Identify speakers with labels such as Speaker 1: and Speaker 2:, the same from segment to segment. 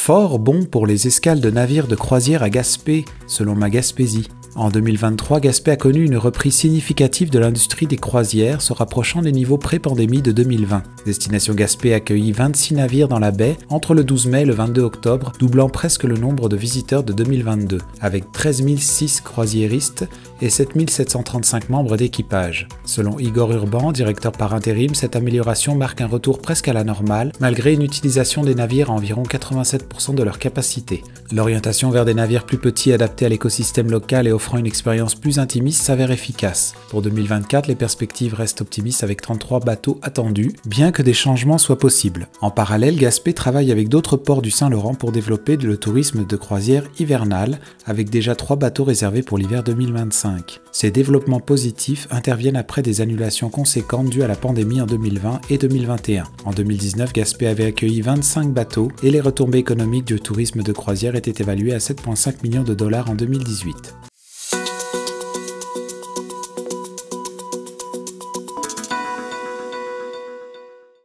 Speaker 1: Fort bon pour les escales de navires de croisière à Gaspé, selon Ma Gaspésie. En 2023, Gaspé a connu une reprise significative de l'industrie des croisières, se rapprochant des niveaux pré-pandémie de 2020. Destination Gaspé accueillit 26 navires dans la baie entre le 12 mai et le 22 octobre, doublant presque le nombre de visiteurs de 2022, avec 13 006 croisiéristes et 7 735 membres d'équipage. Selon Igor Urban, directeur par intérim, cette amélioration marque un retour presque à la normale, malgré une utilisation des navires à environ 87% de leur capacité. L'orientation vers des navires plus petits adaptés à l'écosystème local et offrant une expérience plus intimiste s'avère efficace. Pour 2024, les perspectives restent optimistes avec 33 bateaux attendus, bien que des changements soient possibles. En parallèle, Gaspé travaille avec d'autres ports du Saint-Laurent pour développer le tourisme de croisière hivernal, avec déjà 3 bateaux réservés pour l'hiver 2025. Ces développements positifs interviennent après des annulations conséquentes dues à la pandémie en 2020 et 2021. En 2019, Gaspé avait accueilli 25 bateaux et les retombées économiques du tourisme de croisière étaient évaluées à 7,5 millions de dollars en 2018.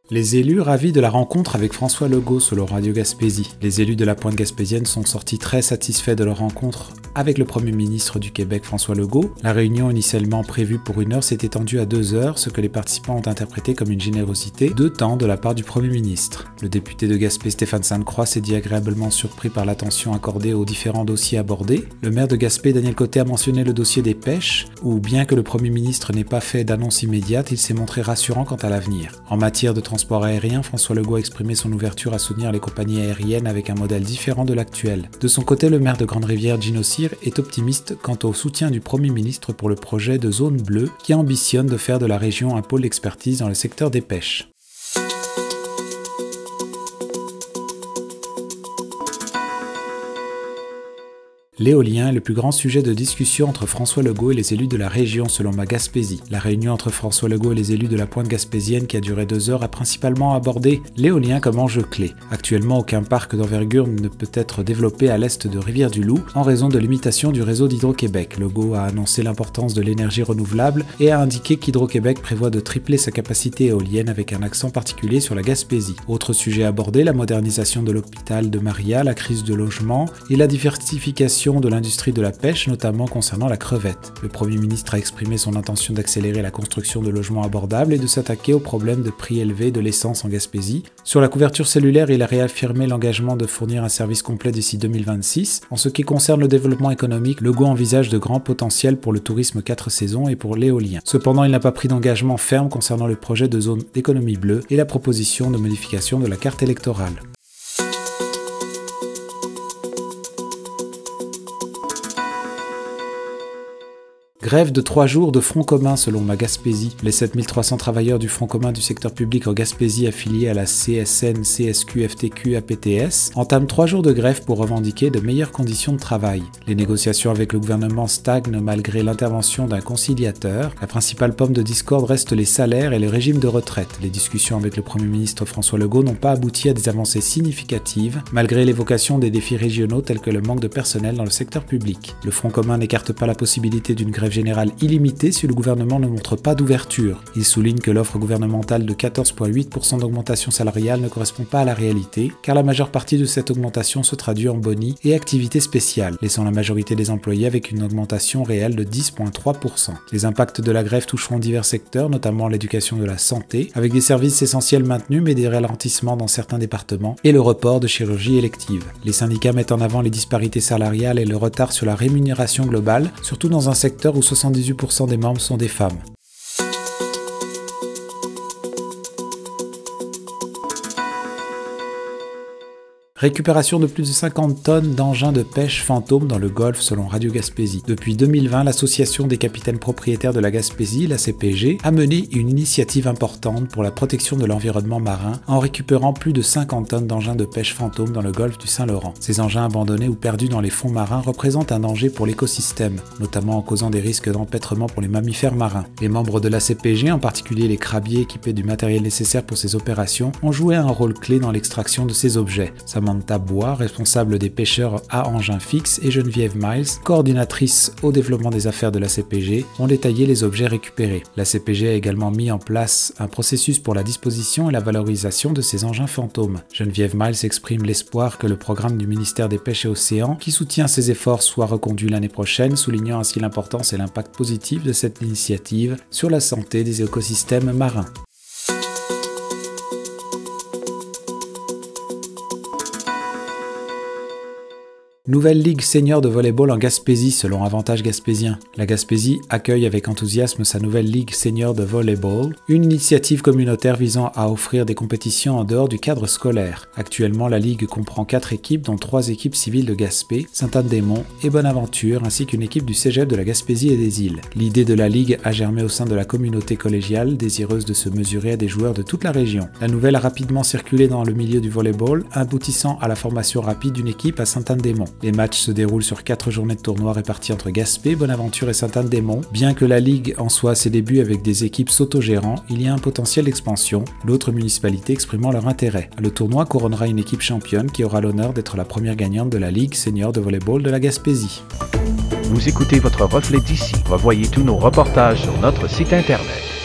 Speaker 1: Les élus ravis de la rencontre avec François Legault selon Radio Gaspésie. Les élus de la pointe gaspésienne sont sortis très satisfaits de leur rencontre avec le Premier ministre du Québec François Legault. La réunion initialement prévue pour 1 heure s'est étendue à 2 heures, ce que les participants ont interprété comme une générosité de temps de la part du Premier ministre. Le député de Gaspé Stéphane Sainte-Croix s'est dit agréablement surpris par l'attention accordée aux différents dossiers abordés. Le maire de Gaspé, Daniel Côté, a mentionné le dossier des pêches, où bien que le Premier ministre n'ait pas fait d'annonce immédiate, il s'est montré rassurant quant à l'avenir. En matière de transport aérien, François Legault a exprimé son ouverture à soutenir les compagnies aériennes avec un modèle différent de l'actuel. De son côté, le maire de Grande-Rivière, Gino Cyr, est optimiste quant au soutien du Premier ministre pour le projet de zone bleue qui ambitionne de faire de la région un pôle d'expertise dans le secteur des pêches. L'éolien est le plus grand sujet de discussion entre François Legault et les élus de la région selon Ma Gaspésie. La réunion entre François Legault et les élus de la pointe gaspésienne qui a duré 2 heures a principalement abordé l'éolien comme enjeu clé. Actuellement, aucun parc d'envergure ne peut être développé à l'est de Rivière-du-Loup en raison de limitations du réseau d'Hydro-Québec. Legault a annoncé l'importance de l'énergie renouvelable et a indiqué qu'Hydro-Québec prévoit de tripler sa capacité éolienne avec un accent particulier sur la Gaspésie. Autre sujet abordé, la modernisation de l'hôpital de Maria, la crise de logement et la diversification de l'industrie de la pêche, notamment concernant la crevette. Le Premier ministre a exprimé son intention d'accélérer la construction de logements abordables et de s'attaquer au problème de prix élevés de l'essence en Gaspésie. Sur la couverture cellulaire, il a réaffirmé l'engagement de fournir un service complet d'ici 2026. En ce qui concerne le développement économique, Legault envisage de grands potentiels pour le tourisme 4 saisons et pour l'éolien. Cependant, il n'a pas pris d'engagement ferme concernant le projet de zone d'économie bleue et la proposition de modification de la carte électorale. Grève de 3 jours de Front commun selon Ma Gaspésie. Les 7300 travailleurs du Front commun du secteur public en Gaspésie affiliés à la CSN, CSQ, FTQ, APTS entament 3 jours de grève pour revendiquer de meilleures conditions de travail. Les négociations avec le gouvernement stagnent malgré l'intervention d'un conciliateur. La principale pomme de discorde reste les salaires et le régime de retraite. Les discussions avec le Premier ministre François Legault n'ont pas abouti à des avancées significatives, malgré l'évocation des défis régionaux tels que le manque de personnel dans le secteur public. Le Front commun n'écarte pas la possibilité d'une grève générale illimitée si le gouvernement ne montre pas d'ouverture. Il souligne que l'offre gouvernementale de 14,8% d'augmentation salariale ne correspond pas à la réalité, car la majeure partie de cette augmentation se traduit en boni et activités spéciales, laissant la majorité des employés avec une augmentation réelle de 10,3%. Les impacts de la grève toucheront divers secteurs, notamment l'éducation de la santé, avec des services essentiels maintenus mais des ralentissements dans certains départements, et le report de chirurgie élective. Les syndicats mettent en avant les disparités salariales et le retard sur la rémunération globale, surtout dans un secteur où 78% des membres sont des femmes. Récupération de plus de 50 tonnes d'engins de pêche fantômes dans le Golfe selon Radio Gaspésie. Depuis 2020, l'Association des capitaines propriétaires de la Gaspésie, la CPG, a mené une initiative importante pour la protection de l'environnement marin en récupérant plus de 50 tonnes d'engins de pêche fantômes dans le Golfe du Saint-Laurent. Ces engins abandonnés ou perdus dans les fonds marins représentent un danger pour l'écosystème, notamment en causant des risques d'empêtrement pour les mammifères marins. Les membres de la CPG, en particulier les crabiers équipés du matériel nécessaire pour ces opérations, ont joué un rôle clé dans l'extraction de ces objets. Samantha Bois, responsable des pêcheurs à engins fixes, et Geneviève Miles, coordinatrice au développement des affaires de la CPG, ont détaillé les objets récupérés. La CPG a également mis en place un processus pour la disposition et la valorisation de ces engins fantômes. Geneviève Miles exprime l'espoir que le programme du ministère des Pêches et Océans, qui soutient ces efforts, soit reconduit l'année prochaine, soulignant ainsi l'importance et l'impact positif de cette initiative sur la santé des écosystèmes marins. Nouvelle ligue senior de volleyball en Gaspésie selon Avantage Gaspésien. La Gaspésie accueille avec enthousiasme sa nouvelle ligue senior de volleyball, une initiative communautaire visant à offrir des compétitions en dehors du cadre scolaire. Actuellement, la ligue comprend 4 équipes dont 3 équipes civiles de Gaspé, Sainte-Anne-des-Monts et Bonaventure, ainsi qu'une équipe du cégep de la Gaspésie et des îles. L'idée de la ligue a germé au sein de la communauté collégiale, désireuse de se mesurer à des joueurs de toute la région. La nouvelle a rapidement circulé dans le milieu du volleyball, aboutissant à la formation rapide d'une équipe à Sainte-Anne-des-Monts. Les matchs se déroulent sur 4 journées de tournoi réparties entre Gaspé, Bonaventure et Sainte-Anne-des-Monts. Bien que la ligue en soit à ses débuts avec des équipes s'autogérant, il y a un potentiel d'expansion, d'autres municipalités exprimant leur intérêt. Le tournoi couronnera une équipe championne qui aura l'honneur d'être la première gagnante de la ligue senior de volleyball de la Gaspésie.
Speaker 2: Vous écoutez votre reflet d'ici. Revoyez tous nos reportages sur notre site internet.